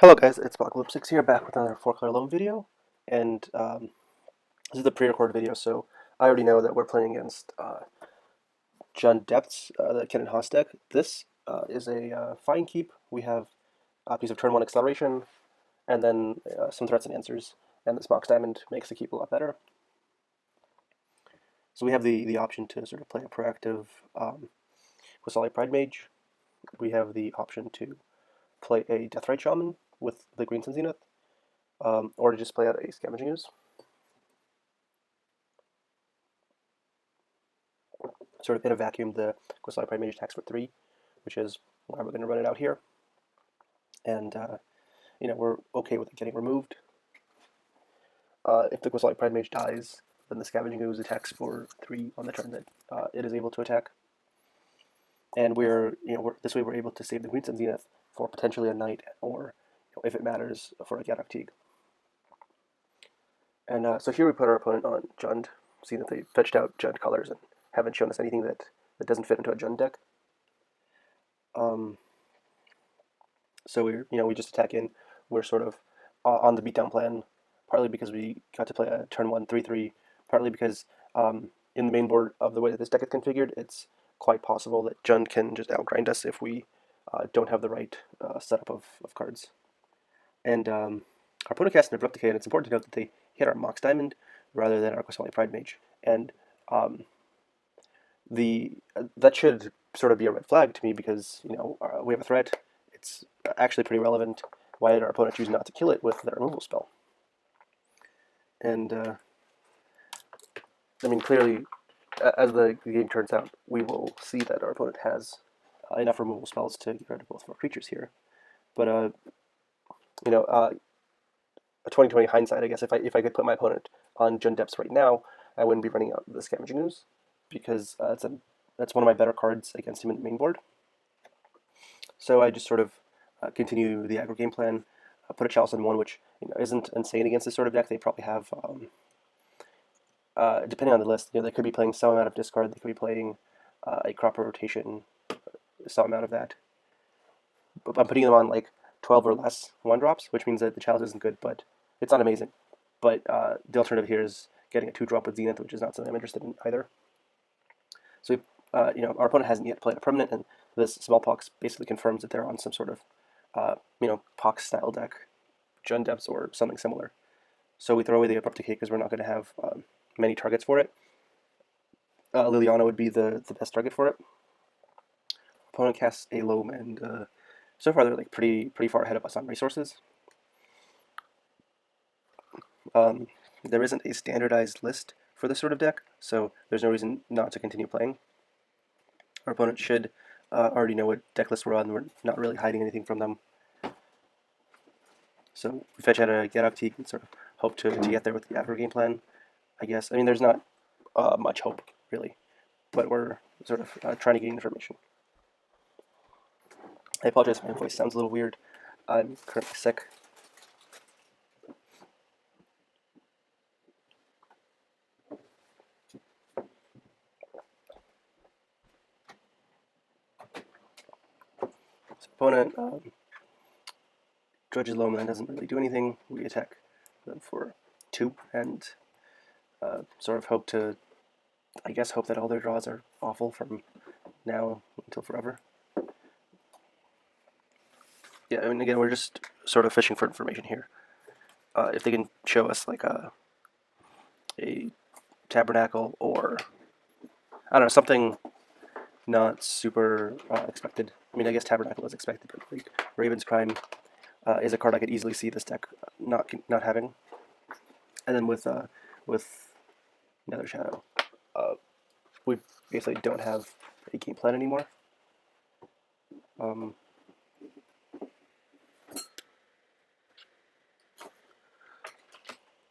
Hello guys, it's Apocalypse6 here, back with another 4-color Loam video, and this is the pre-recorded video, so I already know that we're playing against Jund Depths, the Ken and Haas deck. This is a fine keep. We have a piece of turn 1 acceleration, and then some threats and answers, and this Mox Diamond makes the keep a lot better. So we have the option to sort of play a proactive Qasali Pridemage. We have the option to play a Deathrite Shaman with the Green Sun Zenith, or to just play out a Scavenging Ooze. Sort of in a vacuum, the Qasali Pridemage attacks for 3, which is why we're going to run it out here. And, we're okay with it getting removed. If the Qasali Pridemage dies, then the Scavenging Ooze attacks for 3 on the turn that it is able to attack. And this way we're able to save the Green Sun Zenith for potentially a Knight, or, if it matters, for a Gaddock Teeg. And so here we put our opponent on Jund, seeing that they fetched out Jund colors and haven't shown us anything that doesn't fit into a Jund deck. So we just attack in. We're sort of on the beatdown plan, partly because we got to play a turn 1 3/3, partly because in the main board of the way that this deck is configured, it's quite possible that Jund can just outgrind us if we don't have the right setup of cards. And our opponent cast an Abrupt Decay, and it's important to note that they hit our Mox Diamond rather than our Qasali Pridemage. And that should sort of be a red flag to me because, we have a threat. It's actually pretty relevant. Why did our opponent choose not to kill it with their removal spell? And, clearly, as the game turns out, we will see that our opponent has enough removal spells to get rid of both of our creatures here. But, a 20/20 hindsight, I guess, if I could put my opponent on Jund Depths right now, I wouldn't be running out the Scavenging Ooze, because that's one of my better cards against him in the main board. So I just sort of continue the aggro game plan, put a Chalice on 1, which isn't insane against this sort of deck. They probably have, depending on the list, they could be playing some amount of discard, they could be playing a crop rotation, some amount of that. But I'm putting them on like 12 or less 1-drops, which means that the Chalice isn't good, but it's not amazing. But the alternative here is getting a 2-drop with Zenith, which is not something I'm interested in either. So, our opponent hasn't yet played a permanent, and this Smallpox basically confirms that they're on some sort of, Pox-style deck, Jund Depths or something similar. So we throw away the Abrupt Decay because we're not going to have many targets for it. Liliana would be the best target for it. Opponent casts a Loam, and so far they're like pretty far ahead of us on resources. There isn't a standardized list for this sort of deck, so there's no reason not to continue playing. Our opponent should already know what deck list we're on. We're not really hiding anything from them. So we fetch out a Gaddock Teeg and sort of hope to get there with the aggro game plan, I guess. There's not much hope, really, but we're sort of trying to gain information. I apologize if my voice sounds a little weird. I'm currently sick. So opponent Judge's Loam then doesn't really do anything. We attack them for 2 and sort of hope that all their draws are awful from now until forever. Yeah, again, we're just sort of fishing for information here. If they can show us like a Tabernacle or, I don't know, something not super expected. I guess Tabernacle is expected, but like Raven's Crime is a card I could easily see this deck not having. And then with Nether Shadow, we basically don't have a game plan anymore.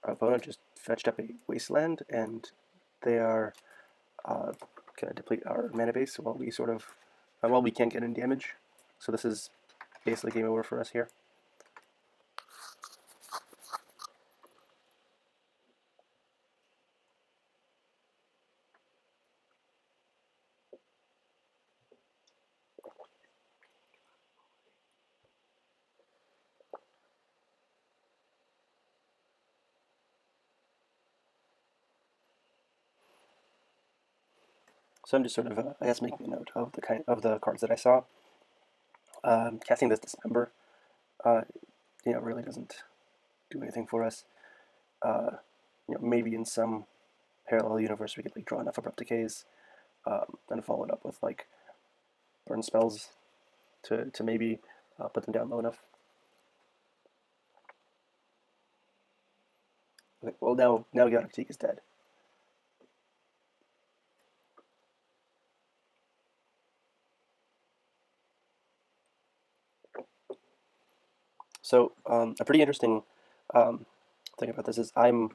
Our opponent just fetched up a Wasteland, and they are going to deplete our mana base while we can't get any damage. So this is basically game over for us here. So I'm just sort of, I guess, making a note of the cards that I saw. Casting this Dismember, really doesn't do anything for us. Maybe in some parallel universe we could like draw enough Abrupt Decays, and follow it up with like burn spells to maybe put them down low enough. Okay, well now Gaddock Teeg is dead. So a pretty interesting thing about this is I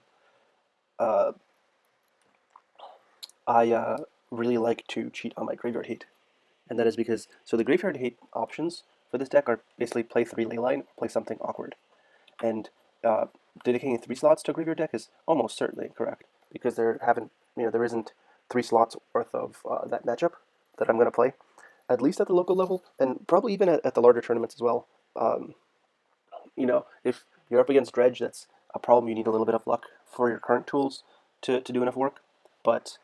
really like to cheat on my Graveyard Hate, and that is because the Graveyard Hate options for this deck are basically play 3 Leyline or play something awkward, and dedicating 3 slots to a Graveyard deck is almost certainly incorrect because there isn't 3 slots worth of that matchup that I'm going to play, at least at the local level, and probably even at the larger tournaments as well. If you're up against Dredge, that's a problem. You need a little bit of luck for your current tools to do enough work. But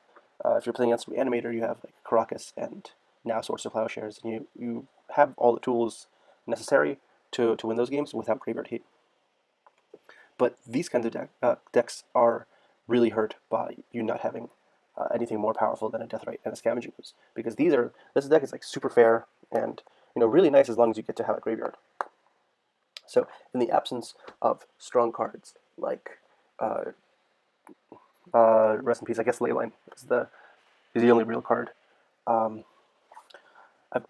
if you're playing against Reanimator, you have like Karakas and now Sorcerer Plowshares, and you have all the tools necessary to win those games without Graveyard Hate. But these kinds of decks are really hurt by you not having anything more powerful than a Deathrite and a Scavenging Ooze, because this deck is like super fair and really nice as long as you get to have a graveyard. So in the absence of strong cards like rest in peace, I guess Leyline is the only real card. I've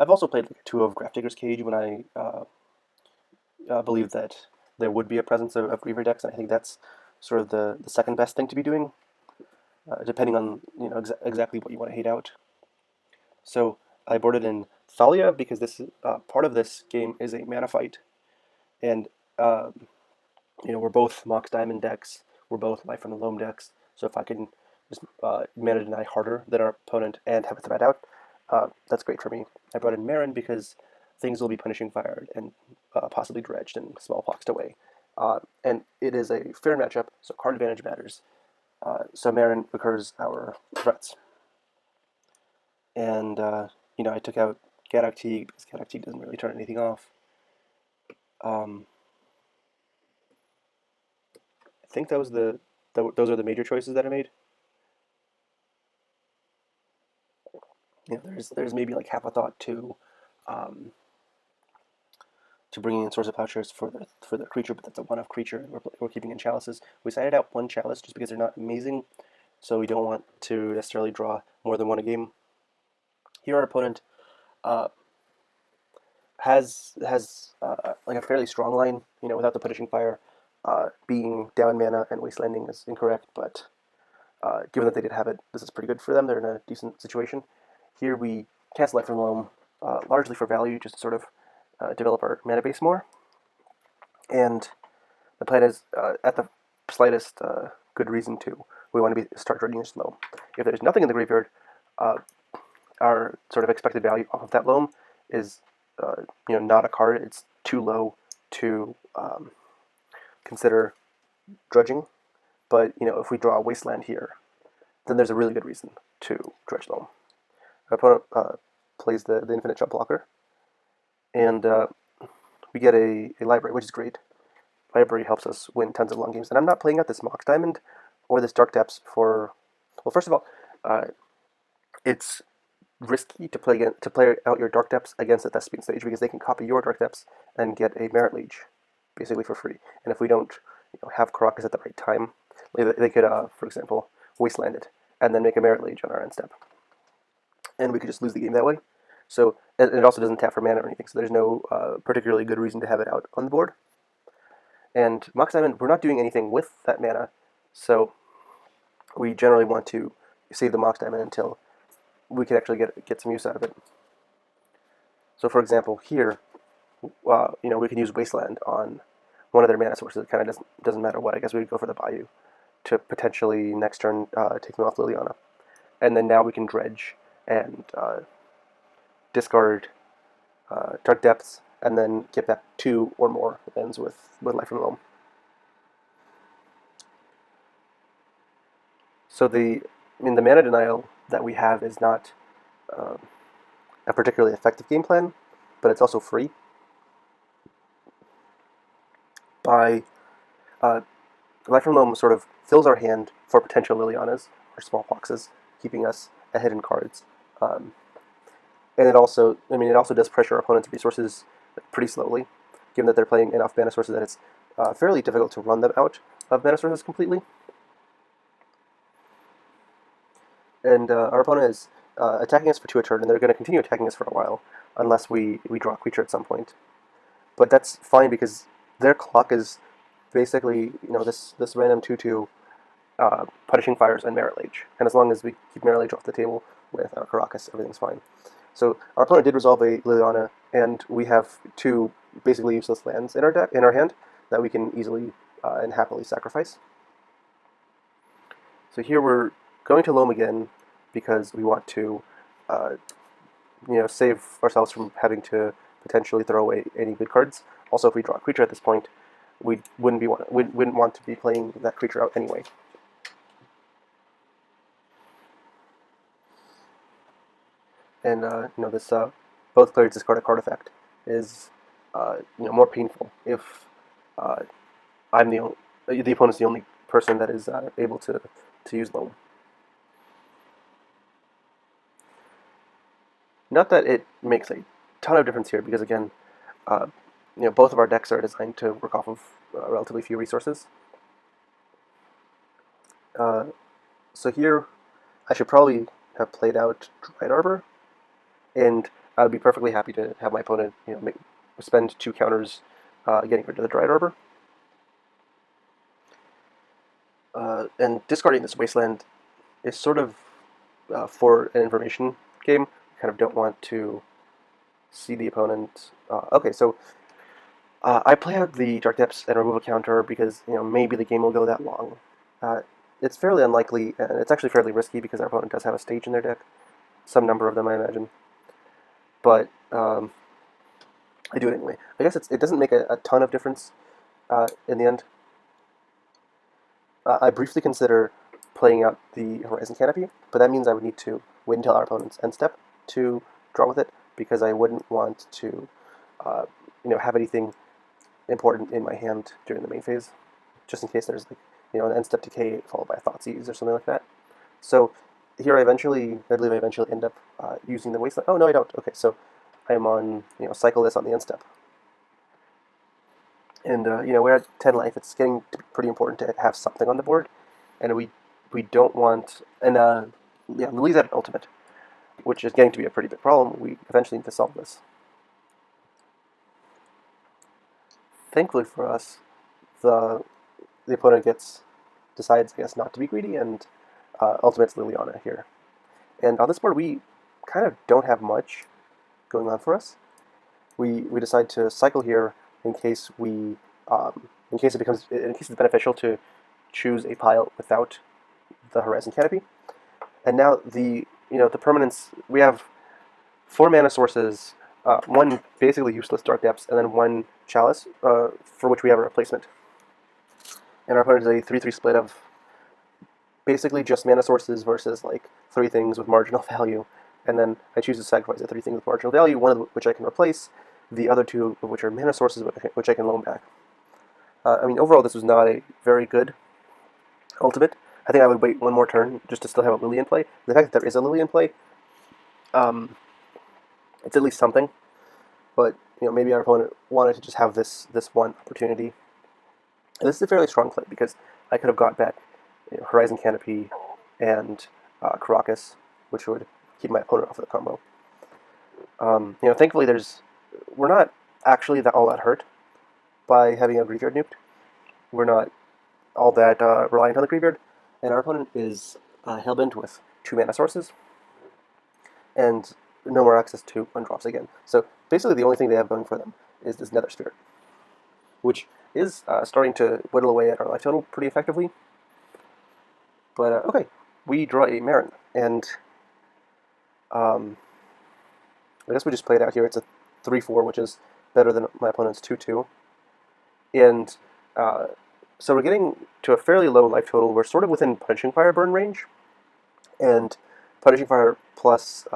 also played like 2 of Grafdigger's Cage when I believe that there would be a presence of Graveyard decks, and I think that's sort of the second best thing to be doing, depending on exactly what you want to hate out. So I boarded in Thalia because this part of this game is a mana fight, and we're both Mox Diamond decks, we're both Life from the Loam decks. So if I can just mana deny harder than our opponent and have a threat out, that's great for me. I brought in Marin because things will be punishing fired and possibly dredged and smallpoxed away. And it is a fair matchup, so card advantage matters. So Marin recurs our threats. And, I took out Gaddock Teeg because Gaddock Teeg doesn't really turn anything off. I think those are the major choices that I made. There's maybe like half a thought to bringing in Source of Plowshares for the creature, but that's a one-off creature, and we're keeping in chalices. We sided out 1 chalice just because they're not amazing, so we don't want to necessarily draw more than 1 a game. Here our opponent has like a fairly strong line, without the punishing fire. Being down mana and wastelanding is incorrect, but given that they did have it, this is pretty good for them. They're in a decent situation. Here we cast Life from Loam, largely for value, just to sort of develop our mana base more. And the plan is, at the slightest good reason to, we want to start dredging this Loam. If there's nothing in the graveyard, our sort of expected value off of that Loam is not a card. It's too low to consider dredging. But if we draw a Wasteland here, then there's a really good reason to dredge Loam. Our opponent plays the Infinite Jump Blocker, and we get a library, which is great. Library helps us win tons of long games. And I'm not playing out this Mox Diamond or this Dark Depths for... Well, first of all, it's risky to play out your Dark Depths against the Thespian stage because they can copy your Dark Depths and get a Merit Liege, basically for free. And if we don't have Karakas at the right time, they could, for example, Wasteland it and then make a Merit Liege on our end step. And we could just lose the game that way. So it also doesn't tap for mana or anything, so there's no particularly good reason to have it out on the board. And Mox Diamond, we're not doing anything with that mana, so we generally want to save the Mox Diamond until we can actually get some use out of it. So for example, here, we can use Wasteland on one of their mana sources. It kind of doesn't matter what. I guess we would go for the Bayou to potentially next turn take them off Liliana. And then now we can dredge and discard Dark Depths, and then get back 2 or more ends with Life from Loam. So the mana denial that we have is not a particularly effective game plan, but it's also free. By Life from Loam sort of fills our hand for potential Lilianas or small boxes, keeping us ahead in cards. And it also does pressure our opponent's resources pretty slowly, given that they're playing enough mana sources that it's fairly difficult to run them out of mana sources completely. And our opponent is attacking us for 2 a turn, and they're going to continue attacking us for a while, unless we draw a creature at some point. But that's fine because their clock is basically, this random 2/2 punishing fires and Merit Lage. And as long as we keep Merit Lage off the table with our Karakas, everything's fine. So our opponent did resolve a Liliana, and we have 2 basically useless lands in our hand that we can easily and happily sacrifice. So here we're going to Loam again because we want to save ourselves from having to potentially throw away any good cards. Also, if we draw a creature at this point, we wouldn't want to be playing that creature out anyway. And this both players discard a card effect is more painful if I'm the opponent's the only person that is able to use Loam. Not that it makes a ton of difference here, because again, both of our decks are designed to work off of relatively few resources. So here, I should probably have played out Dryad Arbor, and I would be perfectly happy to have my opponent, spend 2 counters getting rid of the Dryad Arbor. And discarding this Wasteland is sort of for an information game. Kind of don't want to see the opponent. Okay, so I play out the Dark Depths and remove a counter because maybe the game will go that long. It's fairly unlikely, and it's actually fairly risky because our opponent does have a stage in their deck, some number of them, I imagine. But I do it anyway. I guess it doesn't make a ton of difference in the end. I briefly consider playing out the Horizon Canopy, but that means I would need to wait until our opponent's end step to draw with it, because I wouldn't want to have anything important in my hand during the main phase, just in case there's an end step decay followed by a Thoughtseize or something like that. So here I believe I eventually end up using the Wasteland. Oh no, I don't. Okay, so I'm on cycle this on the end step, and we're at 10 life. It's getting to be pretty important to have something on the board, and we don't want Lily's at an ultimate, which is getting to be a pretty big problem. We eventually need to solve this. Thankfully for us, the opponent decides, I guess, not to be greedy, and ultimates Liliana here. And on this board, we kind of don't have much going on for us. We decide to cycle here in case it's beneficial to choose a pile without the Horizon Canopy. And now the permanents, we have 4 mana sources, 1 basically useless Dark Depths, and then 1 Chalice, for which we have a replacement. And our opponent is a 3/3 split of basically just mana sources versus 3 things with marginal value. And then I choose to sacrifice the 3 things with marginal value, 1 of which I can replace, the other 2 of which are mana sources, which I can loan back. Overall, this was not a very good ultimate. I think I would wait 1 more turn just to still have a Lily in play. The fact that there is a Lily in play, it's at least something. But maybe our opponent wanted to just have this one opportunity. And this is a fairly strong play because I could have got back Horizon Canopy and Karakas, which would keep my opponent off of the combo. Thankfully we're not actually all that hurt by having a graveyard nuked. We're not all that reliant on the graveyard, and our opponent is hellbent with 2 mana sources and no more access to 1-drops again. So basically the only thing they have going for them is this Nether Spirit, which is starting to whittle away at our life total pretty effectively. But okay, we draw a Marin, and I guess we just play it out here. It's a 3/4, which is better than my opponent's 2/2. And so we're getting to a fairly low life total. We're sort of within Punishing Fire burn range, and Punishing Fire plus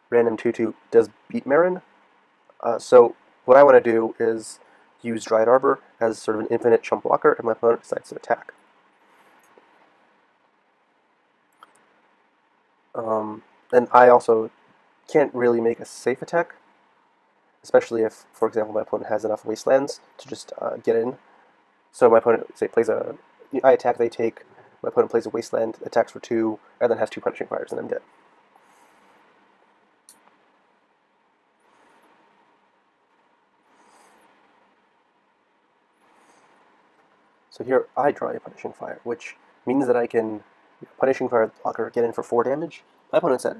random 2/2 does beat Marin. So what I want to do is use Dryad Arbor as sort of an infinite chump blocker, and my opponent decides to attack. And I also can't really make a safe attack, especially if, for example, my opponent has enough Wastelands to just get in. So my opponent, say, plays a... I attack, they take. My opponent plays a Wasteland, attacks for 2, and then has 2 Punishing Fires, and I'm dead. So here I draw a Punishing Fire, which means that I can Punishing Fire blocker, get in for 4 damage. My opponent's at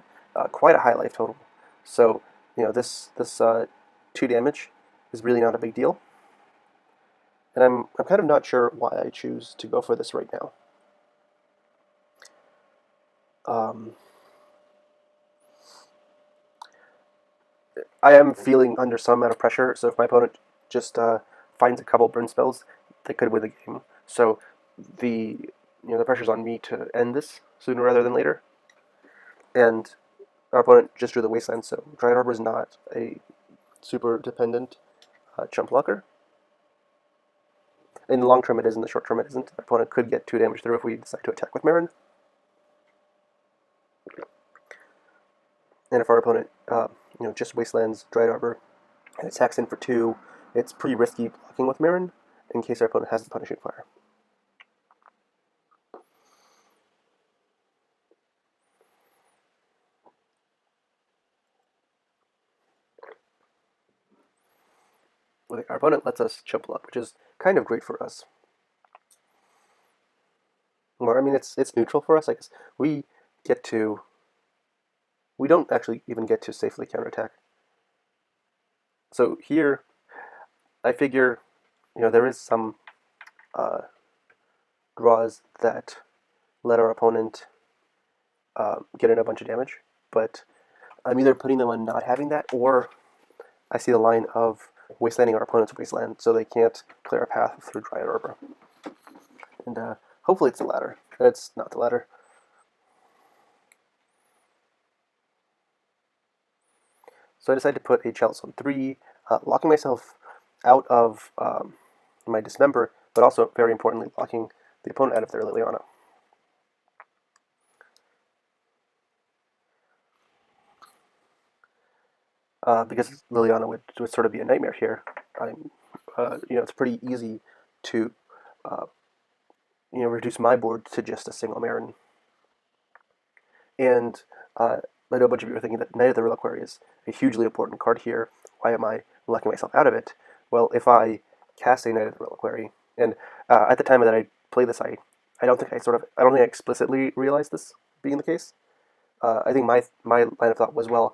quite a high life total. So, this 2 damage is really not a big deal. And I'm kind of not sure why I choose to go for this right now. I am feeling under some amount of pressure, so if my opponent just finds a couple burn spells, they could win the game. So the pressure's on me to end this sooner rather than later. And our opponent just drew the Wasteland, so Dryad Arbor is not a super dependent chump blocker. In the long term it is, in the short term it isn't. Our opponent could get 2 damage through if we decide to attack with Marin. And if our opponent just Wastelands Dryad Arbor and attacks in for 2, it's pretty risky blocking with Marin in case our opponent has the Punishing Fire. Our opponent lets us chump block, which is kind of great for us. Or, I mean, it's neutral for us. I guess we don't actually even get to safely counterattack. So here, I figure, there is some draws that let our opponent get in a bunch of damage, but I'm either putting them on not having that, or I see the line of wastelanding our opponent's wasteland so they can't clear a path through Dryad Arbor. And hopefully it's the latter. It's not the latter. So I decided to put a Chalice on 3, locking myself out of my Dismember, but also, very importantly, locking the opponent out of their Liliana. Because Liliana would sort of be a nightmare here. It's pretty easy to reduce my board to just a single Marin. And I know a bunch of you are thinking that Knight of the Reliquary is a hugely important card here. Why am I locking myself out of it? Well, if I cast a Knight of the Reliquary, and at the time that I played this, I don't think I explicitly realized this being the case. I think my line of thought was, well,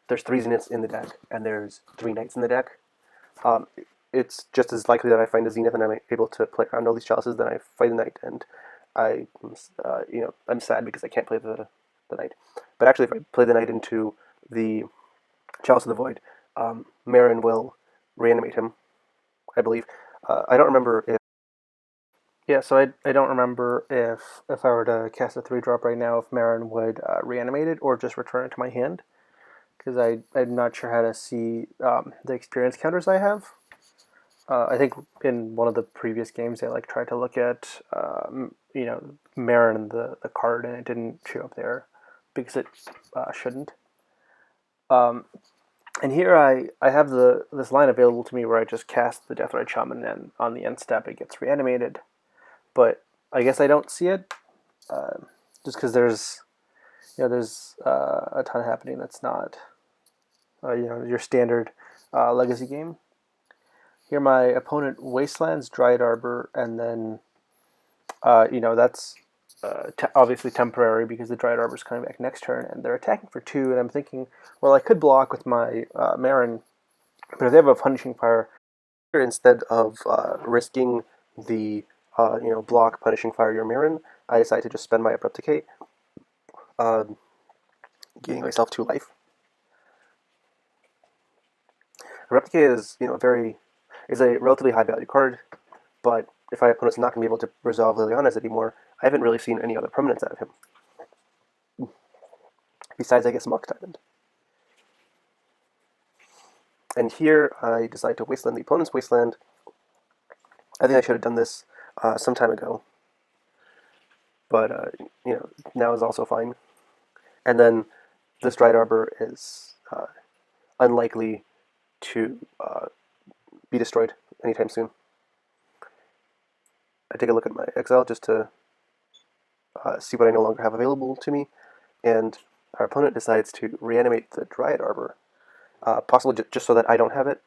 there's 3 Zeniths in the deck, and there's 3 Knights in the deck. It's just as likely that I find a Zenith and I'm able to play around all these Chalices than I fight a Knight, and I'm sad because I can't play the Knight. But actually, if I play the Knight into the Chalice of the Void, Marin will reanimate him, I believe. I don't remember if... Yeah, so I don't remember if I were to cast a 3-drop right now, if Marin would reanimate it or just return it to my hand. Because I'm not sure how to see the experience counters I have. I think in one of the previous games they tried to look at Marin and the card, and it didn't show up there because it shouldn't. And here I have this line available to me where I just cast the Deathrite Shaman, and on the end step it gets reanimated. But I guess I don't see it just because there's a ton happening that's not your standard legacy game. Here my opponent Wastelands Dryad Arbor, and then that's obviously temporary because the Dryad Arbor is coming back next turn, and they're attacking for 2, and I'm thinking, well, I could block with my Marin, but if they have a Punishing Fire, instead of risking the block Punishing Fire your Marin, I decide to just spend my Abrupt Decay, gaining myself 2 life. Abrupt Decay is a relatively high value card, but if my opponent's not going to be able to resolve Liliana's anymore, I haven't really seen any other permanents out of him. Besides, I guess, Mox Diamond. And here I decide to Wasteland the opponent's Wasteland. I think I should have done this some time ago, but now is also fine. And then this Dryad Arbor is unlikely to be destroyed anytime soon. I take a look at my exile just to see what I no longer have available to me, and our opponent decides to reanimate the Dryad Arbor, possibly just so that I don't have it,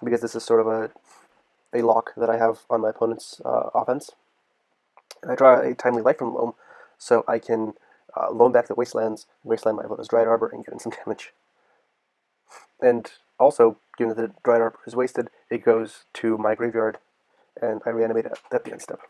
because this is sort of a lock that I have on my opponent's offense. And I draw a Timely Life from Loam, so I can loam back the Wastelands, Wasteland my opponent's Dryad Arbor, and get in some damage. And also, given that the Dryad Arbor is wasted, it goes to my graveyard, and I reanimate it at the end step.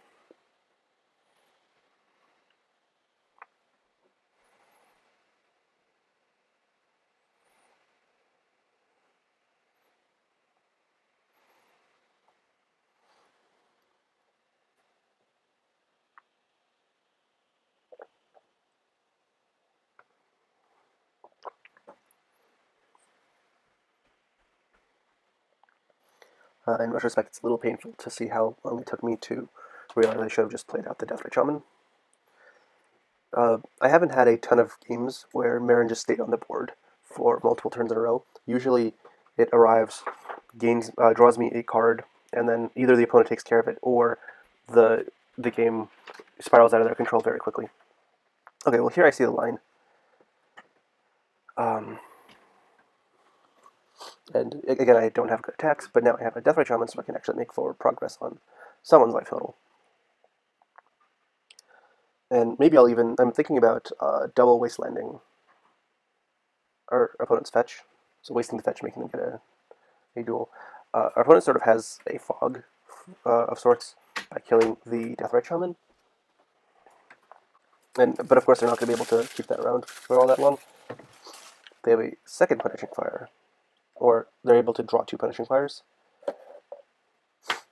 In retrospect, it's a little painful to see how long it took me to realize I should have just played out the Deathrite Shaman. I haven't had a ton of games where Meren just stayed on the board for multiple turns in a row. Usually it arrives, draws me a card, and then either the opponent takes care of it or the game spirals out of their control very quickly. Okay, well here I see the line. And again, I don't have good attacks, but now I have a Deathrite Shaman, so I can actually make forward progress on someone's life total. And maybe I'm thinking about double Wastelanding our opponent's fetch. So wasting the fetch, making them get a duel. Our opponent sort of has a fog of sorts by killing the Deathrite Shaman. But of course, they're not going to be able to keep that around for all that long. They have a second Punishing Fire, or they're able to draw 2 Punishing Fires.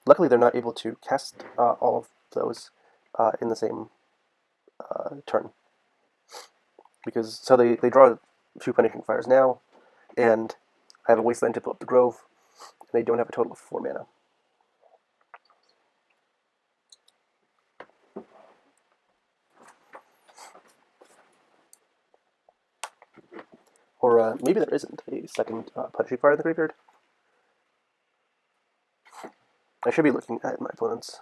Luckily, they're not able to cast all of those in the same turn. So they draw 2 Punishing Fires now, and I have a Wasteland to pull up the Grove, and they don't have a total of 4 mana. Or maybe there isn't a second Punishing Fire in the graveyard. I should be looking at my opponent's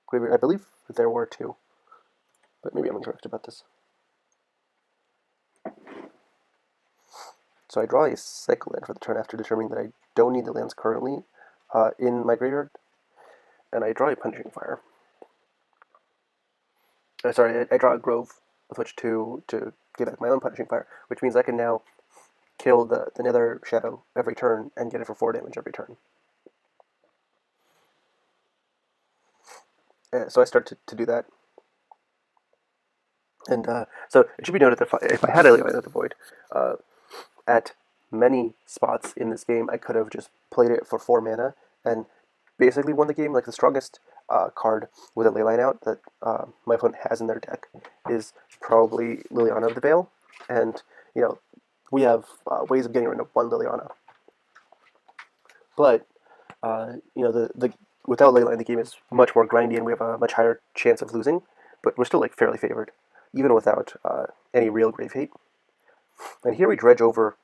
graveyard. I believe that there were 2, but maybe I'm incorrect about this. So I draw a cycle land for the turn after determining that I don't need the lands currently in my graveyard, and I draw a Punishing Fire. I draw a Grove with which to give back my own Punishing Fire, which means I can now kill the Nether Shadow every turn and get it for 4 damage every turn. So I start to do that. And so it should be noted that if I had a Land of the Void, at many spots in this game, I could have just played it for 4 mana and basically won the game. Like the strongest card with a Leyline out that my opponent has in their deck is probably Liliana of the Veil, and we have ways of getting rid of 1 Liliana. But the without Leyline, the game is much more grindy, and we have a much higher chance of losing. But we're still fairly favored, even without any real grave hate. And here we dredge over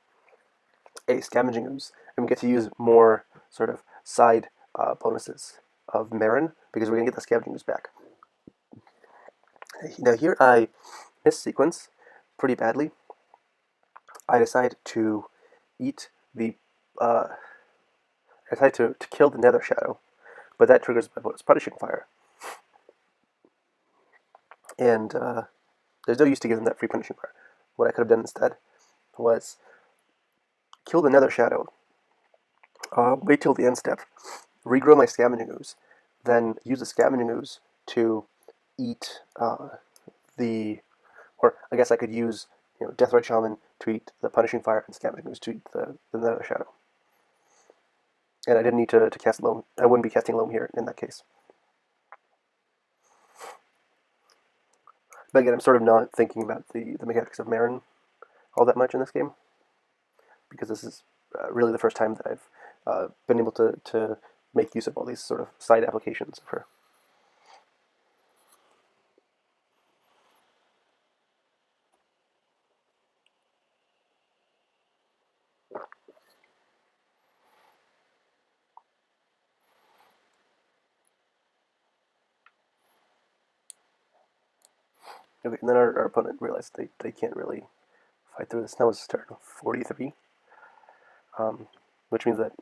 a Scavenging Ooze, and we get to use more sort of side bonuses of Meren, because we're going to get the Scavenging Ooze back. Now here I missequence pretty badly. I decide to eat the... I decide to kill the Nether Shadow, but that triggers my opponent's Punishing Fire. And there's no use to give them that free Punishing Fire. What I could have done instead was kill the Nether Shadow, wait till the end step, regrow my Scavenging Ooze, then use the Scavenging Ooze to eat or I guess I could use Deathrite Shaman to eat the Punishing Fire and Scavenging Ooze to eat the Nether Shadow. And I didn't need to cast Loam. I wouldn't be casting Loam here in that case. But again, I'm sort of not thinking about the mechanics of Meren all that much in this game, because this is really the first time that I've been able to make use of all these sort of side applications of her. Okay, and then our opponent realized they can't really fight through this. Now it's turn 43, which means that,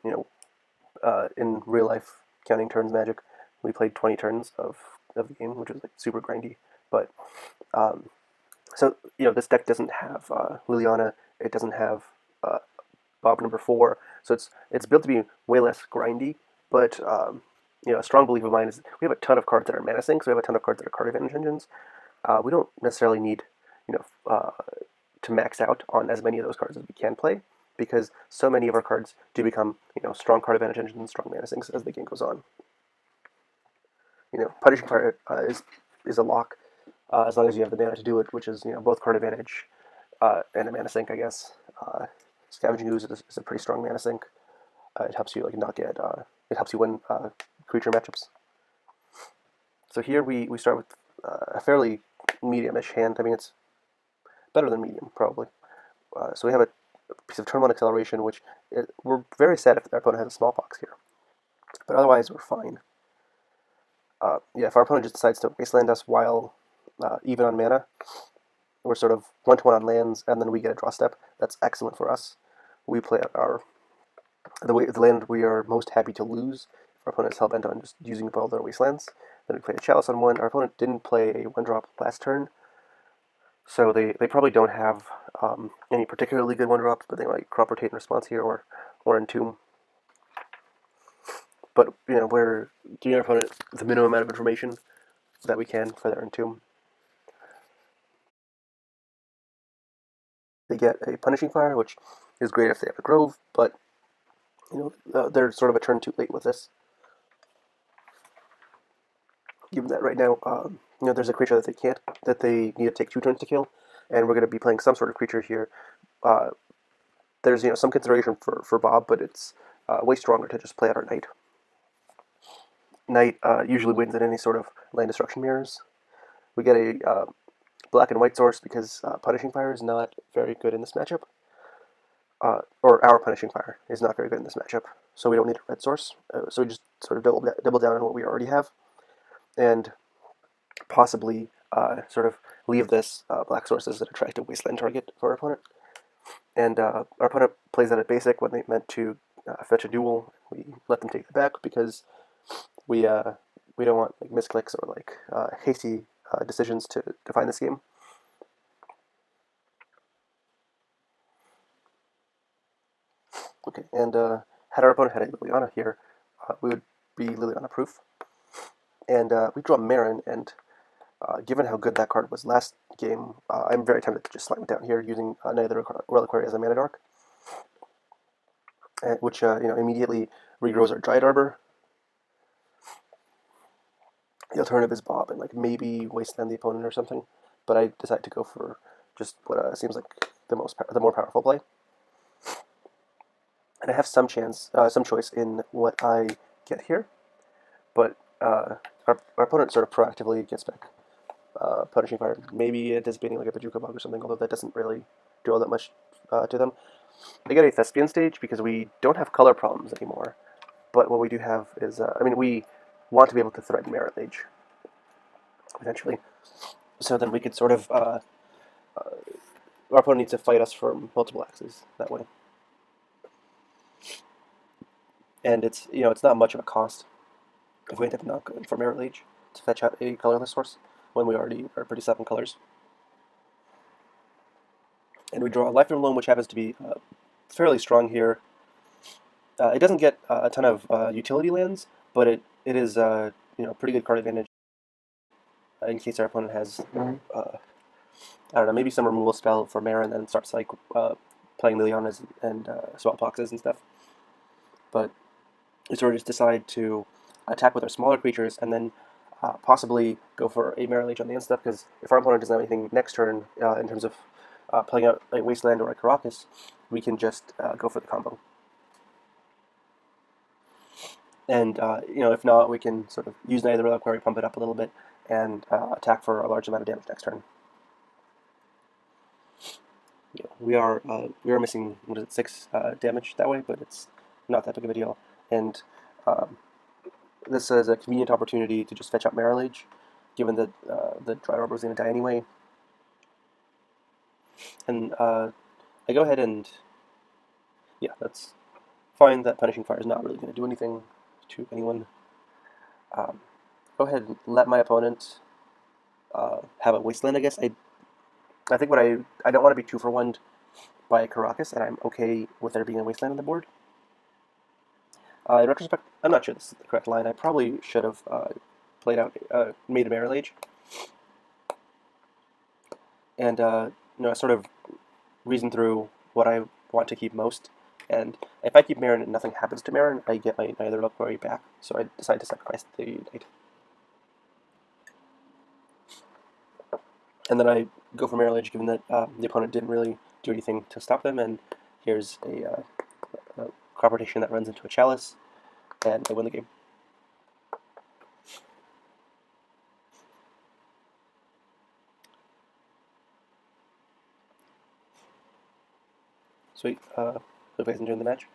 in real life counting turns magic, we played 20 turns of the game, which was like super grindy. But so this deck doesn't have Liliana. It doesn't have Bob number 4. So it's built to be way less grindy. But a strong belief of mine is we have a ton of cards that are mana sinks. We have a ton of cards that are card advantage engines. We don't necessarily need to max out on as many of those cards as we can play, because so many of our cards do become strong card advantage engines and strong mana sinks as the game goes on. Punishing Fire is a lock as long as you have the mana to do it, which is both card advantage and a mana sink, I guess. Scavenging Ooze is a pretty strong mana sink. It helps you not get it helps you win creature matchups. So here we start with a fairly medium-ish hand. I mean, it's better than medium, probably. So we have a piece of turn 1 acceleration, which we're very sad if our opponent has a smallpox here. But otherwise, we're fine. If our opponent just decides to wasteland us while even on mana, we're sort of 1-1 on lands, and then we get a draw step. That's excellent for us. We play out the land we are most happy to lose. If our opponent is hell-bent on just using up all their wastelands, then we play a Chalice on 1. Our opponent didn't play a 1-drop last turn, so they probably don't have any particularly good 1-drops, but they might crop rotate in response here or entomb. But we're giving our opponent the minimum amount of information that we can for their entomb. They get a Punishing Fire, which is great if they have a Grove, but they're sort of a turn too late with this. Given that right now, there's a creature that they need to take 2 turns to kill, and we're going to be playing some sort of creature here. There's some consideration for Bob, but it's way stronger to just play out our Knight. Knight usually wins in any sort of land destruction mirrors. We get a black and white source because Punishing Fire is not very good in this matchup. Or our Punishing Fire is not very good in this matchup, so we don't need a red source. So we just sort of double down on what we already have, and possibly sort of leave this black source as an attractive wasteland target for our opponent. And our opponent plays that at basic when they meant to fetch a duel. We let them take it back because we don't want misclicks or hasty decisions to define this game. Okay, and had our opponent had a Liliana here, we would be Liliana proof. And we draw Marin, and given how good that card was last game, I'm very tempted to just slam it down here using Nether Reliquary as a mana dark, which immediately regrows our Dryad Arbor. The alternative is Bob and maybe Wasteland the opponent or something, but I decided to go for just what seems like the more powerful play. And I have some choice in what I get here, but our opponent sort of proactively gets back Punishing Fire, maybe anticipating a Bajuka Bug or something, although that doesn't really do all that much to them. They get a Thespian stage because we don't have color problems anymore, but what we do have is, we want to be able to threaten Merit Mage, eventually, so then we could sort of, our opponent needs to fight us for multiple axes that way. And it's not much of a cost if we end up not going for Merit Mage to fetch out a colorless source when we already are pretty set on colors. And we draw a Lifelong Loam, which happens to be fairly strong here. It doesn't get a ton of utility lands, but it is pretty good card advantage in case our opponent has I don't know, maybe some removal spell for Mara and then starts playing Lilianas and Swampoxes and stuff. But we sort of just decide to attack with our smaller creatures and then possibly go for a Mara Leech on the end stuff, because if our opponent doesn't have anything next turn in terms of playing out a Wasteland or a Karakas, we can just go for the combo. And if not, we can sort of use Night of the Reliquary, pump it up a little bit, and attack for a large amount of damage next turn. We are missing, what is it, 6 damage that way, but it's not that big of a deal. And this is a convenient opportunity to just fetch out Marrow Age, given that the Dryad Arbor is going to die anyway. And I go ahead and, yeah, that's fine. That Punishing Fire is not really going to do anything to anyone. Go ahead and let my opponent have a Wasteland, I guess. I think I don't want to be 2-for-1'd by Karakas, and I'm okay with there being a Wasteland on the board. In retrospect, I'm not sure this is the correct line. I probably should have made a Marrow Age. And I sort of reasoned through what I want to keep most. And if I keep Marin and nothing happens to Marin, I get my other Reliquary back. So I decide to sacrifice the Knight. And then I go for Marrow Age, given that the opponent didn't really do anything to stop them. And here's a crop rotation that runs into a Chalice, and I win the game. Sweet. Hope you guys enjoyed the match.